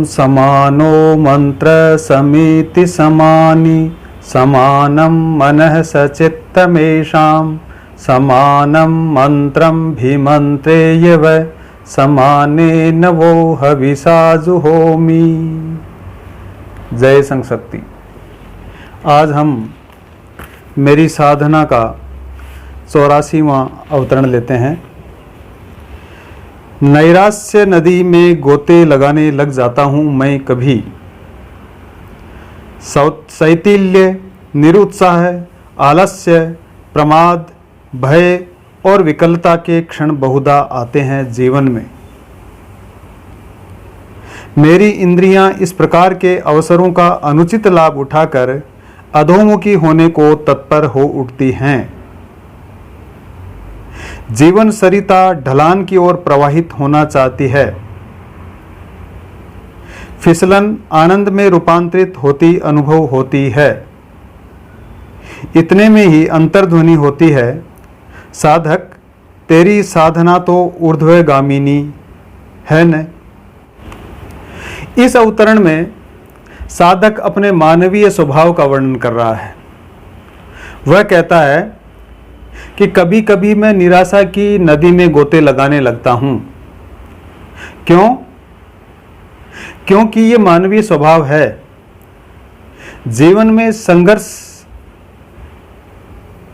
समानो मंत्र समिति समानि समानं मनः सचित्तमेषां समानं मंत्रं भीमंत्रेय वै समानेन वो हविषा जुहोमि। जय संघ शक्ति। आज हम मेरी साधना का 84वां अवतरण लेते हैं। नैराश्य नदी में गोते लगाने लग जाता हूँ मैं कभी, शैथिल्य, निरुत्साह, आलस्य, प्रमाद, भय और विकलता के क्षण बहुधा आते हैं जीवन में। मेरी इंद्रियां इस प्रकार के अवसरों का अनुचित लाभ उठाकर अधोमुखी होने को तत्पर हो उठती हैं। जीवन सरिता ढलान की ओर प्रवाहित होना चाहती है। फिसलन आनंद में रूपांतरित होती अनुभव होती है। इतने में ही अंतर्ध्वनि होती है, साधक तेरी साधना तो ऊर्ध्वगामिनी है न। इस अवतरण में साधक अपने मानवीय स्वभाव का वर्णन कर रहा है। वह कहता है कि कभी कभी मैं निराशा की नदी में गोते लगाने लगता हूं। क्यों? क्योंकि ये मानवीय स्वभाव है। जीवन में संघर्ष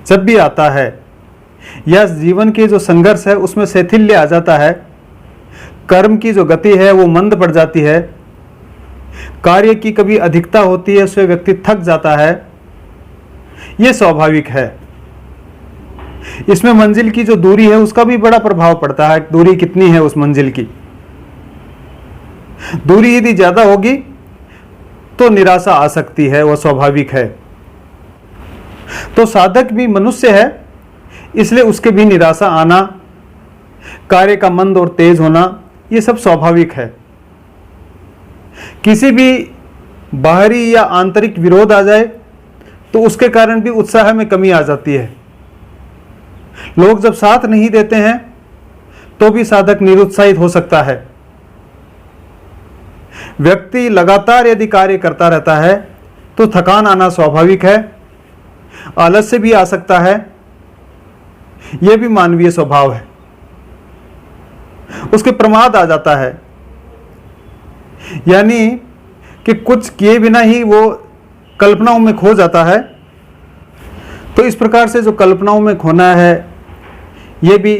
जब भी आता है या जीवन के जो संघर्ष है उसमें शैथिल्य आ जाता है, कर्म की जो गति है वो मंद पड़ जाती है, कार्य की कभी अधिकता होती है, उससे व्यक्ति थक जाता है, ये स्वाभाविक है। इसमें मंजिल की जो दूरी है उसका भी बड़ा प्रभाव पड़ता है। दूरी कितनी है उस मंजिल की। दूरी यदि ज्यादा होगी तो निराशा आ सकती है, वह स्वाभाविक है। तो साधक भी मनुष्य है, इसलिए उसके भी निराशा आना, कार्य का मंद और तेज होना, ये सब स्वाभाविक है। किसी भी बाहरी या आंतरिक विरोध आ जाए तो उसके कारण भी उत्साह में कमी आ जाती है। लोग जब साथ नहीं देते हैं तो भी साधक निरुत्साहित हो सकता है। व्यक्ति लगातार यदि कार्य करता रहता है तो थकान आना स्वाभाविक है, आलस्य भी आ सकता है, यह भी मानवीय स्वभाव है। उसके प्रमाद आ जाता है, यानी कि कुछ किए बिना ही वो कल्पनाओं में खो जाता है। तो इस प्रकार से जो कल्पनाओं में खोना है, ये भी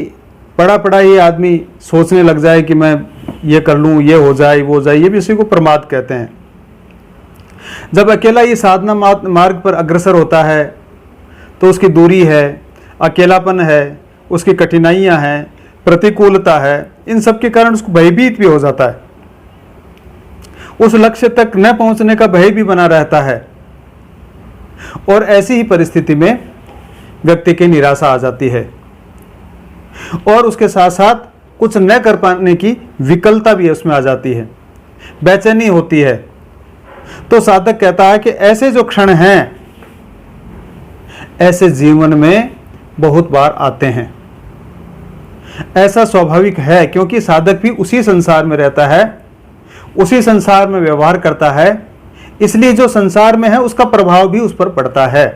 पड़ा पड़ा ये आदमी सोचने लग जाए कि मैं ये कर लूं, ये हो जाए, वो हो जाए, ये भी उसी को प्रमाद कहते हैं। जब अकेला ये साधना मार्ग पर अग्रसर होता है तो उसकी दूरी है, अकेलापन है, उसकी कठिनाइयां हैं, प्रतिकूलता है, इन सब के कारण उसको भयभीत भी हो जाता है। उस लक्ष्य तक न पहुंचने का भय भी बना रहता है और ऐसी ही परिस्थिति में व्यक्ति की निराशा आ जाती है और उसके साथ साथ कुछ न कर पाने की विकलता भी उसमें आ जाती है, बेचैनी होती है। तो साधक कहता है कि ऐसे जो क्षण हैं ऐसे जीवन में बहुत बार आते हैं। ऐसा स्वाभाविक है क्योंकि साधक भी उसी संसार में रहता है, उसी संसार में व्यवहार करता है, इसलिए जो संसार में है उसका प्रभाव भी उस पर पड़ता है।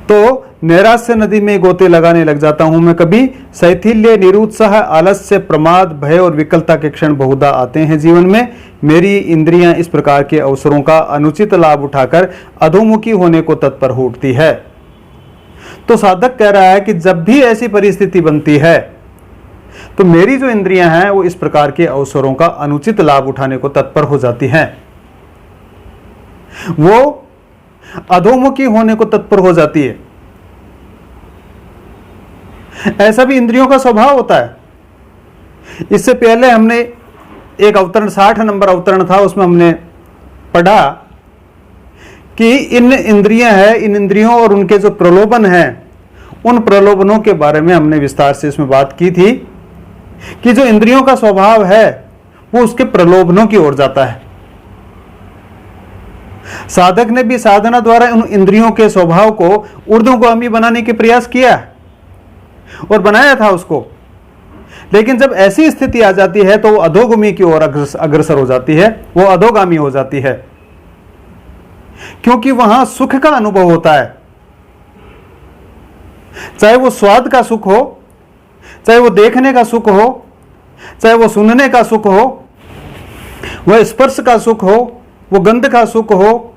तो नैराश्य नदी में गोते लगाने लग जाता हूं मैं कभी, शैथिल्य, निरुत्साह, आलस्य, प्रमाद, भय और विकलता के क्षण बहुधा आते हैं जीवन में। मेरी इंद्रियां इस प्रकार के अवसरों का अनुचित लाभ उठाकर अधोमुखी होने को तत्पर हो उठती है। तो साधक कह रहा है कि जब भी ऐसी परिस्थिति बनती है तो मेरी जो इंद्रियां हैं वो इस प्रकार के अवसरों का अनुचित लाभ उठाने को तत्पर हो जाती हैं, वो अधोमुखी होने को तत्पर हो जाती है। ऐसा भी इंद्रियों का स्वभाव होता है। इससे पहले हमने एक अवतरण 60 नंबर अवतरण था, उसमें हमने पढ़ा कि इन इंद्रियां हैं, इन इंद्रियों और उनके जो प्रलोभन हैं, उन प्रलोभनों के बारे में हमने विस्तार से इसमें बात की थी कि जो इंद्रियों का स्वभाव है वो उसके प्रलोभनों की ओर जाता है। साधक ने भी साधना द्वारा उन इंद्रियों के स्वभाव को ऊर्ध्वगामी बनाने के प्रयास किया और बनाया था उसको, लेकिन जब ऐसी स्थिति आ जाती है तो वो अधोगमी की ओर अग्रसर हो जाती है, वो अधोगामी हो जाती है, क्योंकि वहां सुख का अनुभव होता है। चाहे वो स्वाद का सुख हो, चाहे वो देखने का सुख हो, चाहे वो सुनने का सुख हो, वह स्पर्श का सुख हो, वो गंध का सुख हो,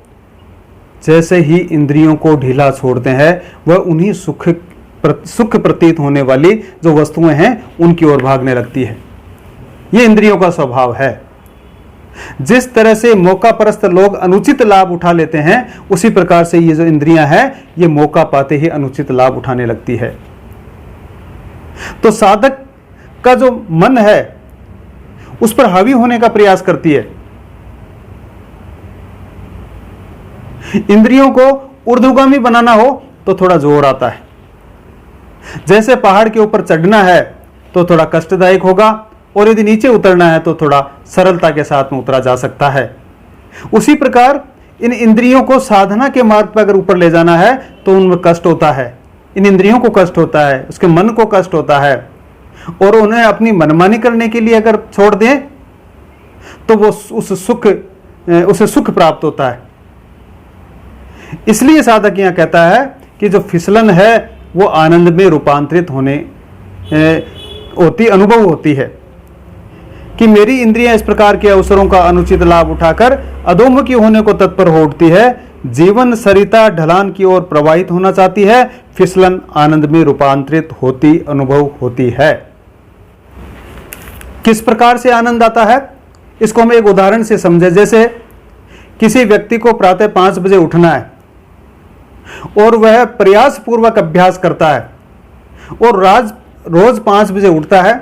जैसे ही इंद्रियों को ढीला छोड़ते हैं वह उन्हीं सुख प्रतीत होने वाली जो वस्तुएं हैं उनकी ओर भागने लगती है। यह इंद्रियों का स्वभाव है। जिस तरह से मौका परस्त लोग अनुचित लाभ उठा लेते हैं, उसी प्रकार से ये जो इंद्रियां हैं ये मौका पाते ही अनुचित लाभ उठाने लगती है। तो साधक का जो मन है उस पर हावी होने का प्रयास करती है। इंद्रियों को ऊर्ध्वगामी बनाना हो तो थोड़ा जोर आता है। जैसे पहाड़ के ऊपर चढ़ना है तो थोड़ा कष्टदायक होगा, और यदि नीचे उतरना है तो थोड़ा सरलता के साथ में उतरा जा सकता है। उसी प्रकार इन इंद्रियों को साधना के मार्ग पर अगर ऊपर ले जाना है तो उनमें कष्ट होता है, इन इंद्रियों को कष्ट होता है, उसके मन को कष्ट होता है, और उन्हें अपनी मनमानी करने के लिए अगर छोड़ दें तो वो उसे सुख प्राप्त होता है। इसलिए साधक यहां कहता है कि जो फिसलन है वो आनंद में रूपांतरित अनुभव होती है, कि मेरी इंद्रियां इस प्रकार के अवसरों का अनुचित लाभ उठाकर अधोमुखी होने को तत्पर हो उठती है। जीवन सरिता ढलान की ओर प्रवाहित होना चाहती है, फिसलन आनंद में रूपांतरित होती अनुभव होती है। किस प्रकार से आनंद आता है इसको हम एक उदाहरण से समझें। जैसे किसी व्यक्ति को प्रातः 5 बजे उठना है और वह प्रयास पूर्वक अभ्यास करता है और रोज 5 बजे उठता है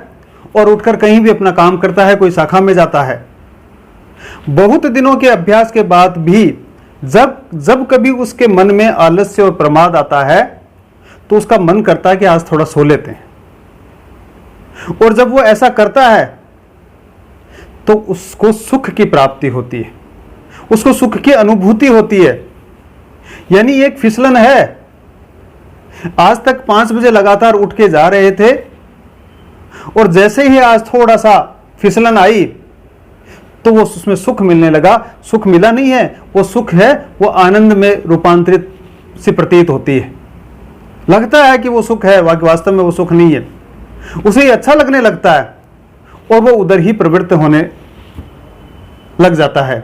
और उठकर कहीं भी अपना काम करता है, कोई शाखा में जाता है। बहुत दिनों के अभ्यास के बाद भी जब कभी उसके मन में आलस्य और प्रमाद आता है तो उसका मन करता है कि आज थोड़ा सो लेते हैं, और जब वो ऐसा करता है तो उसको सुख की प्राप्ति होती है, उसको सुख की अनुभूति होती है। यानी एक फिसलन है। आज तक 5 बजे लगातार उठ के जा रहे थे और जैसे ही आज थोड़ा सा फिसलन आई तो वो उसमें सुख मिलने लगा। सुख मिला नहीं है, वो सुख है, वो आनंद में रूपांतरित सी प्रतीत होती है। लगता है कि वो सुख है, वास्तव में वो सुख नहीं है। उसे ही अच्छा लगने लगता है और वो उधर ही प्रवृत्त होने लग जाता है।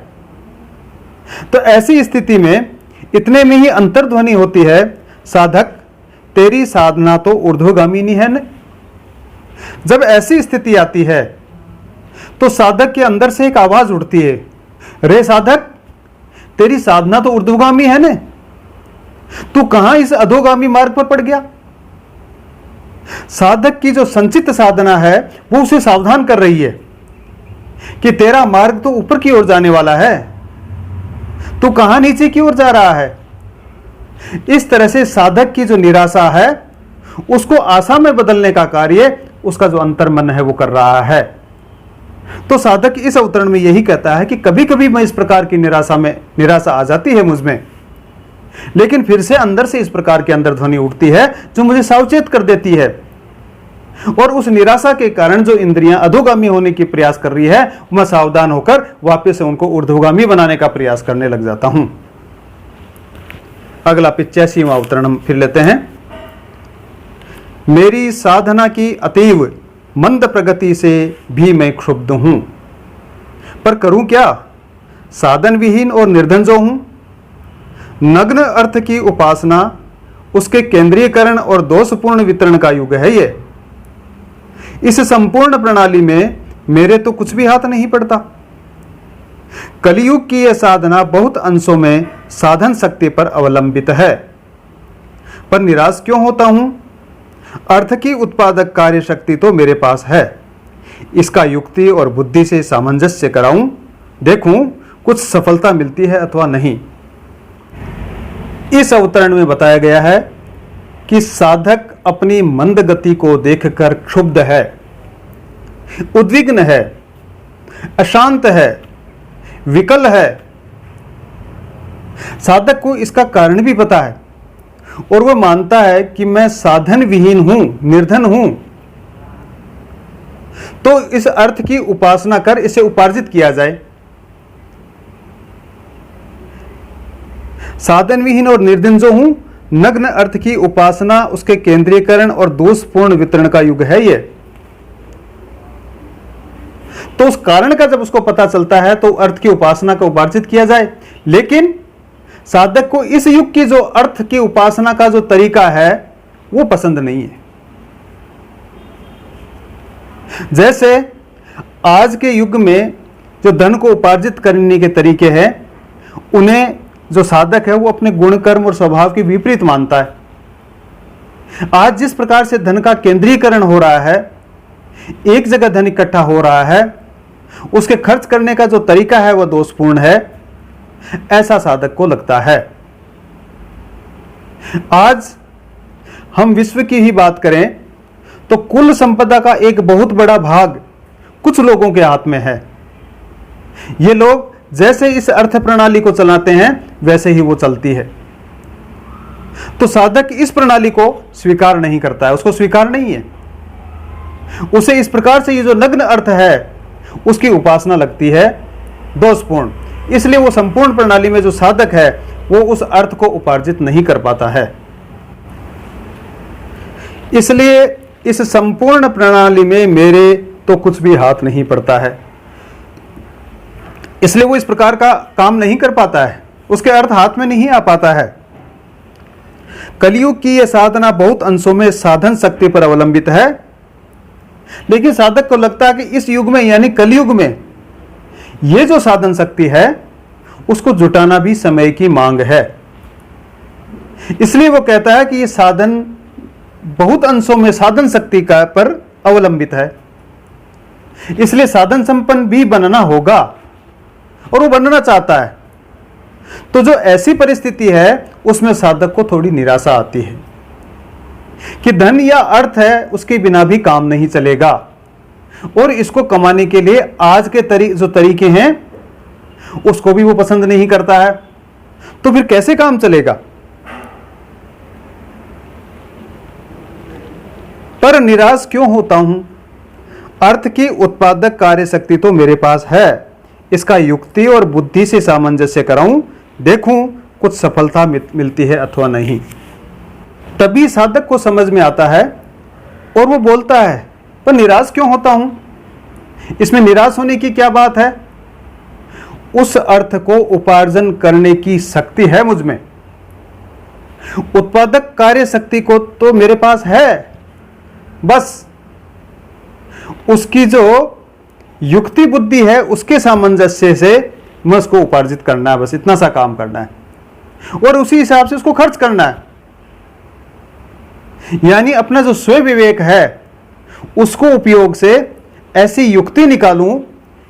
तो ऐसी स्थिति में इतने में ही अंतर्ध्वनि होती है, साधक तेरी साधना तो ऊर्ध्वगामिनी है न। जब ऐसी स्थिति आती है तो साधक के अंदर से एक आवाज उठती है, रे साधक तेरी साधना तो ऊर्ध्वगामी है न, तू कहां इस अधोगामी मार्ग पर पड़ गया। साधक की जो संचित साधना है वो उसे सावधान कर रही है कि तेरा मार्ग तो ऊपर की ओर जाने वाला है, तू कहां नीचे की ओर जा रहा है। इस तरह से साधक की जो निराशा है उसको आशा में बदलने का कार्य उसका जो अंतर्मन है वो कर रहा है। तो साधक इस अवतरण में यही कहता है कि कभी कभी मैं इस प्रकार की निराशा आ जाती है मुझ में, लेकिन फिर से अंदर से इस प्रकार की अंदर ध्वनि उठती है जो मुझे सावचेत कर देती है, और उस निराशा के कारण जो इंद्रियां अधोगामी होने की प्रयास कर रही है मैं सावधान होकर वापस से उनको ऊर्ध्वगामी बनाने का प्रयास करने लग जाता हूं। अगला 85वां अवतरण हम फिर लेते हैं। मेरी साधना की अतीव मंद प्रगति से भी मैं क्षुब्ध हूं, पर करूं क्या, साधन विहीन और निर्धन जो हूं। नग्न अर्थ की उपासना, उसके केंद्रीयकरण और दोषपूर्ण वितरण का युग है ये। इस संपूर्ण प्रणाली में मेरे तो कुछ भी हाथ नहीं पड़ता। कलियुग की यह साधना बहुत अंशों में साधन शक्ति पर अवलंबित है, पर निराश क्यों होता हूं। अर्थ की उत्पादक कार्य शक्ति तो मेरे पास है, इसका युक्ति और बुद्धि से सामंजस्य कराऊं, देखूं कुछ सफलता मिलती है अथवा नहीं। इस अवतरण में बताया गया है कि साधक अपनी मंद गति को देखकर क्षुब्ध है, उद्विग्न है, अशांत है, विकल है। साधक को इसका कारण भी पता है और वह मानता है कि मैं साधन विहीन हूं, निर्धन हूं। तो इस अर्थ की उपासना कर इसे उपार्जित किया जाए। साधन विहीन और निर्धन जो हूं, नग्न अर्थ की उपासना, उसके केंद्रीकरण और दोषपूर्ण वितरण का युग है ये। तो उस कारण का जब उसको पता चलता है तो अर्थ की उपासना को उपार्जित किया जाए। लेकिन साधक को इस युग की जो अर्थ की उपासना का जो तरीका है वो पसंद नहीं है। जैसे आज के युग में जो धन को उपार्जित करने के तरीके हैं, उन्हें जो साधक है वो अपने गुण, कर्म और स्वभाव के विपरीत मानता है। आज जिस प्रकार से धन का केंद्रीकरण हो रहा है, एक जगह धन इकट्ठा हो रहा है, उसके खर्च करने का जो तरीका है वह दोषपूर्ण है, ऐसा साधक को लगता है। आज हम विश्व की ही बात करें तो कुल संपदा का एक बहुत बड़ा भाग कुछ लोगों के हाथ में है। ये लोग जैसे इस अर्थ प्रणाली को चलाते हैं वैसे ही वो चलती है। तो साधक इस प्रणाली को स्वीकार नहीं करता है, उसको स्वीकार नहीं है। उसे इस प्रकार से ये जो नग्न अर्थ है उसकी उपासना लगती है दोषपूर्ण। इसलिए वो संपूर्ण प्रणाली में जो साधक है वो उस अर्थ को उपार्जित नहीं कर पाता है। इसलिए इस संपूर्ण प्रणाली में मेरे तो कुछ भी हाथ नहीं पड़ता है, इसलिए वो इस प्रकार का काम नहीं कर पाता है, उसके अर्थ हाथ में नहीं आ पाता है। कलयुग की यह साधना बहुत अंशों में साधन शक्ति पर अवलंबित है, लेकिन साधक को लगता है कि इस युग में यानी कलयुग में यह जो साधन शक्ति है उसको जुटाना भी समय की मांग है। इसलिए वो कहता है कि यह साधन बहुत अंशों में साधन शक्ति का पर अवलंबित है, इसलिए साधन संपन्न भी बनना होगा और वो बनना चाहता है। तो जो ऐसी परिस्थिति है उसमें साधक को थोड़ी निराशा आती है कि धन या अर्थ है उसके बिना भी काम नहीं चलेगा, और इसको कमाने के लिए आज के जो तरीके हैं उसको भी वो पसंद नहीं करता है। तो फिर कैसे काम चलेगा? पर निराश क्यों होता हूं? अर्थ की उत्पादक कार्य शक्ति तो मेरे पास है, इसका युक्ति और बुद्धि से सामंजस्य कराऊं, देखूं कुछ सफलता मिलती है अथवा नहीं। तभी साधक को समझ में आता है और वो बोलता है, पर निराश क्यों होता हूं? इसमें निराश होने की क्या बात है? उस अर्थ को उपार्जन करने की शक्ति है मुझ में, उत्पादक कार्य शक्ति को तो मेरे पास है, बस उसकी जो युक्ति बुद्धि है उसके सामंजस्य से मैं उसको उपार्जित करना है, बस इतना सा काम करना है और उसी हिसाब से उसको खर्च करना है। यानी अपना जो स्वयं विवेक है उसको उपयोग से ऐसी युक्ति निकालूं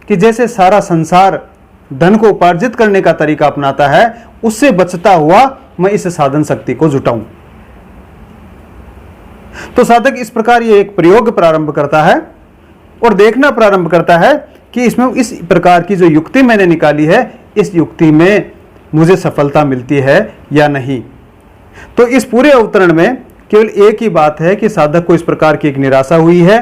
कि जैसे सारा संसार धन को उपार्जित करने का तरीका अपनाता है, उससे बचता हुआ मैं इस साधन शक्ति को जुटाऊं। तो साधक इस प्रकार ये एक प्रयोग प्रारंभ करता है और देखना प्रारंभ करता है कि इसमें इस प्रकार की जो युक्ति मैंने निकाली है, इस युक्ति में मुझे सफलता मिलती है या नहीं। तो इस पूरे अवतरण में केवल एक ही बात है कि साधक को इस प्रकार की एक निराशा हुई है,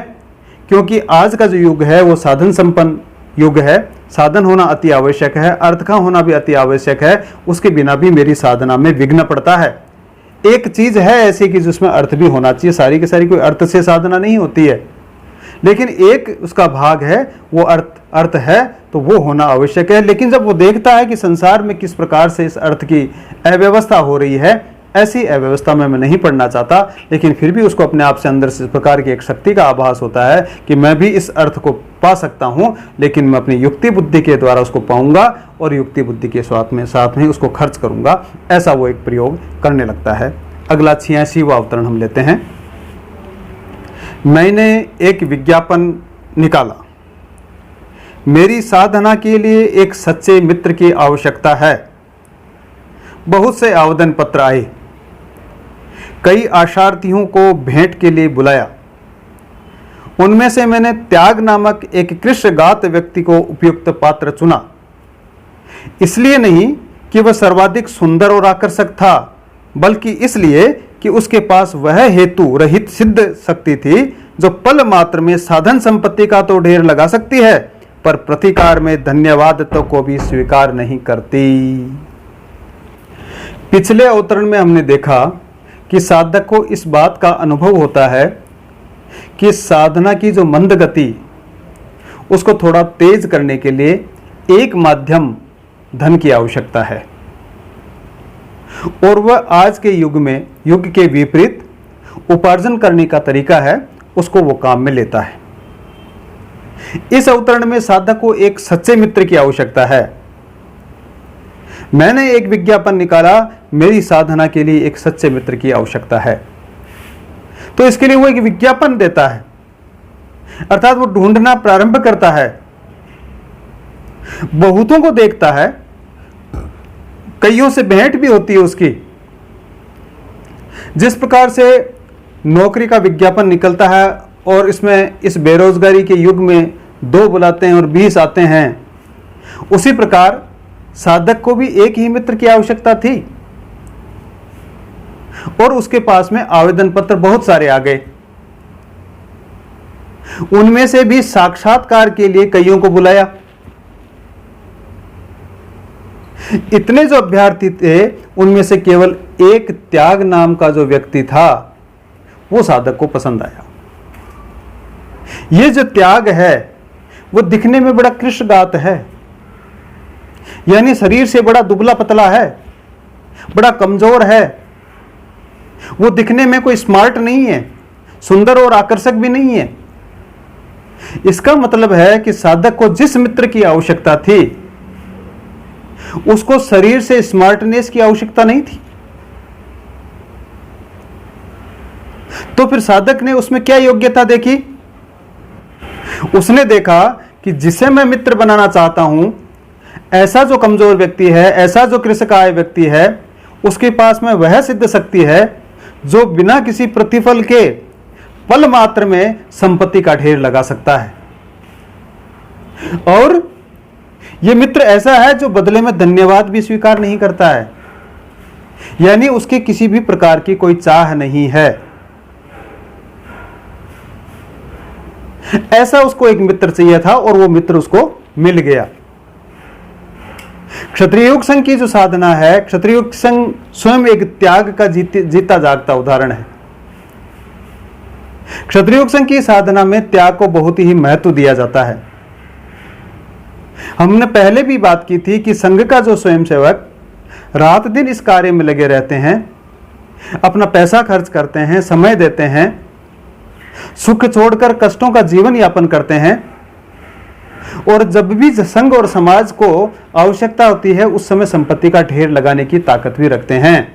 क्योंकि आज का जो युग है वो साधन संपन्न युग है। साधन होना अति आवश्यक है, अर्थ का होना भी अति आवश्यक है, उसके बिना भी मेरी साधना में विघ्न पड़ता है। एक चीज है ऐसी कि जिसमें अर्थ भी होना चाहिए, सारी की सारी कोई अर्थ से साधना नहीं होती है, लेकिन एक उसका भाग है वो अर्थ है तो वो होना आवश्यक है। लेकिन जब वो देखता है कि संसार में किस प्रकार से इस अर्थ की अव्यवस्था हो रही है, ऐसी अव्यवस्था में मैं नहीं पढ़ना चाहता, लेकिन फिर भी उसको अपने आप से अंदर से इस प्रकार की एक शक्ति का आभास होता है कि मैं भी इस अर्थ को पा सकता हूं, लेकिन मैं अपनी युक्ति बुद्धि के द्वारा उसको पाऊंगा और युक्ति बुद्धि के साथ में उसको खर्च करूंगा। ऐसा वो एक प्रयोग करने लगता है। अगला 86वां अवतरण हम लेते हैं। मैंने एक विज्ञापन निकाला, मेरी साधना के लिए एक सच्चे मित्र की आवश्यकता है। बहुत से आवेदन पत्र आए, कई आशार्थियों को भेंट के लिए बुलाया। उनमें से मैंने त्याग नामक एक कृष्णगात व्यक्ति को उपयुक्त पात्र चुना, इसलिए नहीं कि वह सर्वाधिक सुंदर और आकर्षक था, बल्कि इसलिए कि उसके पास वह हेतु रहित सिद्ध शक्ति थी जो पल मात्र में साधन संपत्ति का तो ढेर लगा सकती है, पर प्रतिकार में धन्यवाद तो को भी स्वीकार नहीं करती। पिछले अवतरण में हमने देखा कि साधक को इस बात का अनुभव होता है कि साधना की जो मंद गति उसको थोड़ा तेज करने के लिए एक माध्यम धन की आवश्यकता है, और वह आज के युग के विपरीत उपार्जन करने का तरीका है, उसको वो काम में लेता है। इस अवतरण में साधक को एक सच्चे मित्र की आवश्यकता है। मैंने एक विज्ञापन निकाला, मेरी साधना के लिए एक सच्चे मित्र की आवश्यकता है, तो इसके लिए वो एक विज्ञापन देता है, अर्थात वो ढूंढना प्रारंभ करता है, बहुतों को देखता है, कईयों से भेंट भी होती है उसकी। जिस प्रकार से नौकरी का विज्ञापन निकलता है और इसमें इस बेरोजगारी के युग में 2 बुलाते हैं और 20 आते हैं, उसी प्रकार साधक को भी एक ही मित्र की आवश्यकता थी, और उसके पास में आवेदन पत्र बहुत सारे आ गए। उनमें से भी साक्षात्कार के लिए कईयों को बुलाया। इतने जो अभ्यर्थी थे उनमें से केवल एक त्याग नाम का जो व्यक्ति था वो साधक को पसंद आया। ये जो त्याग है वो दिखने में बड़ा कृष्णगात है, यानी शरीर से बड़ा दुबला पतला है, बड़ा कमजोर है, वो दिखने में कोई स्मार्ट नहीं है, सुंदर और आकर्षक भी नहीं है। इसका मतलब है कि साधक को जिस मित्र की आवश्यकता थी उसको शरीर से स्मार्टनेस की आवश्यकता नहीं थी। तो फिर साधक ने उसमें क्या योग्यता देखी? उसने देखा कि जिसे मैं मित्र बनाना चाहता हूं, ऐसा जो कमजोर व्यक्ति है, ऐसा जो कृषकाय व्यक्ति है, उसके पास में वह सिद्ध शक्ति है जो बिना किसी प्रतिफल के पल मात्र में संपत्ति का ढेर लगा सकता है। और यह मित्र ऐसा है जो बदले में धन्यवाद भी स्वीकार नहीं करता है, यानी उसके किसी भी प्रकार की कोई चाह नहीं है। ऐसा उसको एक मित्र चाहिए था और वो मित्र उसको मिल गया। क्षत्रिय योग संघ की जो साधना है, क्षत्रिय योग संघ स्वयं एक त्याग का जीता जागता उदाहरण है। क्षत्रिय योग संघ की साधना में त्याग को बहुत ही महत्व दिया जाता है। हमने पहले भी बात की थी कि संघ का जो स्वयंसेवक रात दिन इस कार्य में लगे रहते हैं, अपना पैसा खर्च करते हैं, समय देते हैं, सुख छोड़कर कष्टों का जीवन यापन करते हैं, और जब भी संघ और समाज को आवश्यकता होती है उस समय संपत्ति का ढेर लगाने की ताकत भी रखते हैं,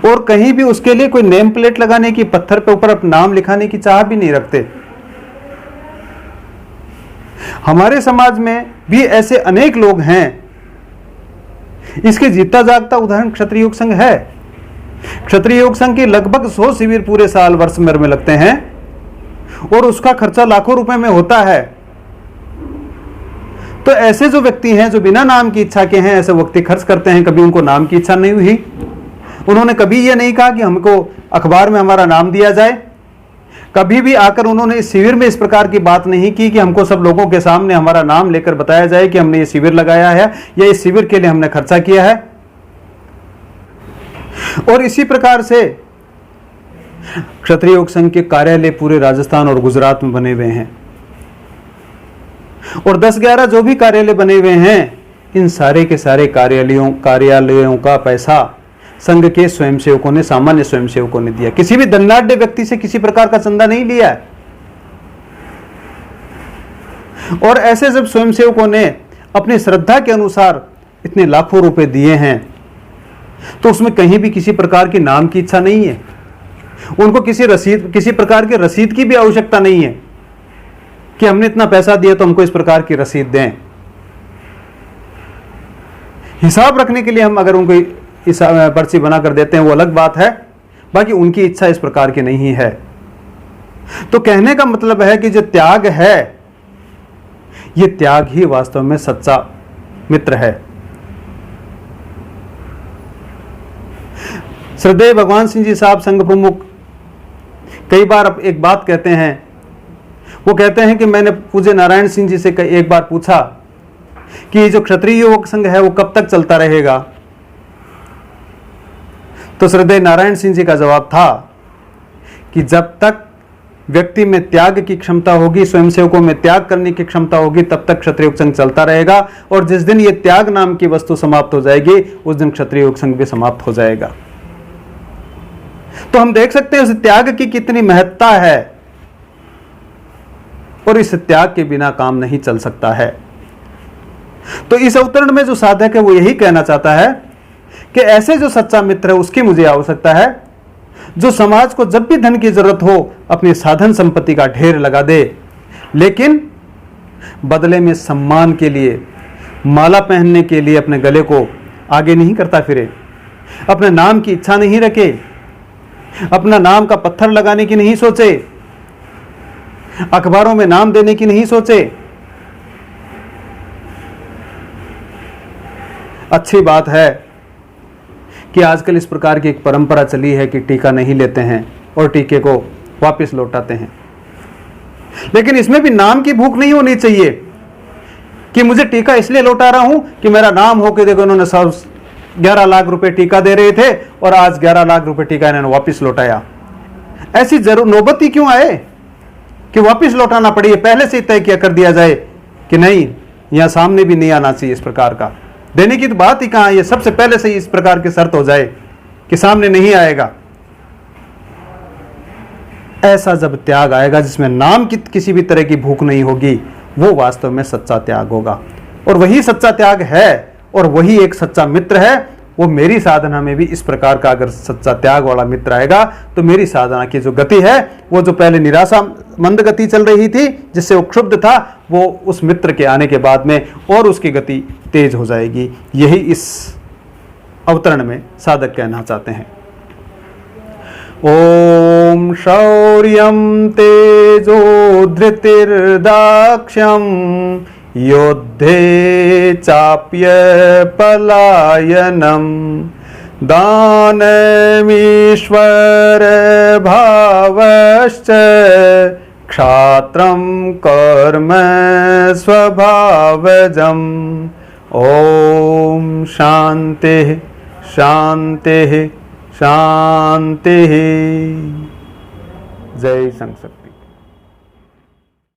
और कहीं भी उसके लिए कोई नेम प्लेट लगाने की, पत्थर पे ऊपर अपना नाम लिखाने की चाह भी नहीं रखते। हमारे समाज में भी ऐसे अनेक लोग हैं। इसके जीता जागता उदाहरण क्षत्रिय योग संघ है। क्षत्रिय योग संघ के लगभग 100 शिविर पूरे साल वर्ष भर में लगते हैं और उसका खर्चा लाखों रुपए में होता है। तो ऐसे जो व्यक्ति हैं जो बिना नाम की इच्छा के हैं, ऐसे व्यक्ति खर्च करते हैं। कभी उनको नाम की इच्छा नहीं हुई, उन्होंने कभी यह नहीं कहा कि हमको अखबार में हमारा नाम दिया जाए। कभी भी आकर उन्होंने इस शिविर में इस प्रकार की बात नहीं की कि हमको सब लोगों के सामने हमारा नाम लेकर बताया जाए कि हमने ये शिविर लगाया है या इस शिविर के लिए हमने खर्चा किया है। और इसी प्रकार से क्षत्रिय योग संघ के कार्यालय पूरे राजस्थान और गुजरात में बने हुए हैं, और 10-11 जो भी कार्यालय बने हुए हैं, इन सारे के सारे कार्यालयों का पैसा संघ के स्वयंसेवकों ने, सामान्य स्वयंसेवकों ने दिया। किसी भी धनाढ्य व्यक्ति से किसी प्रकार का चंदा नहीं लिया है। और ऐसे जब स्वयंसेवकों ने अपनी श्रद्धा के अनुसार इतने लाखों रुपए दिए हैं, तो उसमें कहीं भी किसी प्रकार की नाम की इच्छा नहीं है। उनको किसी प्रकार के रसीद की भी आवश्यकता नहीं है कि हमने इतना पैसा दिया तो हमको इस प्रकार की रसीद दें। हिसाब रखने के लिए हम अगर उनको इस पर्ची बना कर देते हैं वो अलग बात है, बाकी उनकी इच्छा इस प्रकार की नहीं है। तो कहने का मतलब है कि जो त्याग है, ये त्याग ही वास्तव में सच्चा मित्र है। श्रद्धेय भगवान सिंह जी साहब संघ प्रमुख कई बार एक बात कहते हैं। वो कहते हैं कि मैंने पूज्य नारायण सिंह जी से एक बार पूछा कि ये जो क्षत्रिय युवक संघ है वो कब तक चलता रहेगा। तो श्रद्धेय नारायण सिंह जी का जवाब था कि जब तक व्यक्ति में त्याग की क्षमता होगी, स्वयंसेवकों में त्याग करने की क्षमता होगी, तब तक क्षत्रिय युवक संघ चलता रहेगा। और जिस दिन ये त्याग नाम की वस्तु समाप्त हो जाएगी, उस दिन क्षत्रिय युवक संघ भी समाप्त हो जाएगा। तो हम देख सकते हैं उस त्याग की कितनी महत्ता है, और इस त्याग के बिना काम नहीं चल सकता है। तो इस अवतरण में जो साधक है वो यही कहना चाहता है कि ऐसे जो सच्चा मित्र है उसकी मुझे आवश्यकता है, जो समाज को जब भी धन की जरूरत हो अपनी साधन संपत्ति का ढेर लगा दे, लेकिन बदले में सम्मान के लिए, माला पहनने के लिए अपने गले को आगे नहीं करता फिरे, अपने नाम की इच्छा नहीं रखे, अपना नाम का पत्थर लगाने की नहीं सोचे, अखबारों में नाम देने की नहीं सोचे। अच्छी बात है कि आजकल इस प्रकार की एक परंपरा चली है कि टीका नहीं लेते हैं और टीके को वापस लौटाते हैं, लेकिन इसमें भी नाम की भूख नहीं होनी चाहिए कि मुझे टीका इसलिए लौटा रहा हूं कि मेरा नाम हो के देखो इन्होंने 11 लाख रुपए टीका दे रहे थे और आज 11 लाख रुपए टीका इन्होंने वापस लौटाया। ऐसी जरूर नौबत ही क्यों आए कि वापस लौटाना पड़े। पहले से ही तय किया कर दिया जाए कि नहीं, यहां सामने भी नहीं आना चाहिए। इस प्रकार का देने की तो बात ही कहां, ये सबसे पहले से ही इस प्रकार की शर्त हो जाए कि सामने नहीं आएगा। ऐसा जब त्याग आएगा जिसमें नाम की किसी भी तरह की भूख नहीं होगी, वो वास्तव में सच्चा त्याग होगा। और वही सच्चा त्याग है और वही एक सच्चा मित्र है। वो मेरी साधना में भी इस प्रकार का अगर सच्चा त्याग वाला मित्र आएगा तो मेरी साधना की जो गति है, वो जो पहले निराशा मंद गति चल रही थी जिससे वो क्षुब्ध था, वो उस मित्र के आने के बाद में और उसकी गति तेज हो जाएगी। यही इस अवतरण में साधक कहना चाहते हैं। ओम शौर्यं तेजो धृतिर्दाक्ष्यं योद्धे चाप्य पलायनम दानमीश्वर भावश्च क्षात्रं कर्म स्वभावजम्। ओम शांति शांति शांति। जय संसद।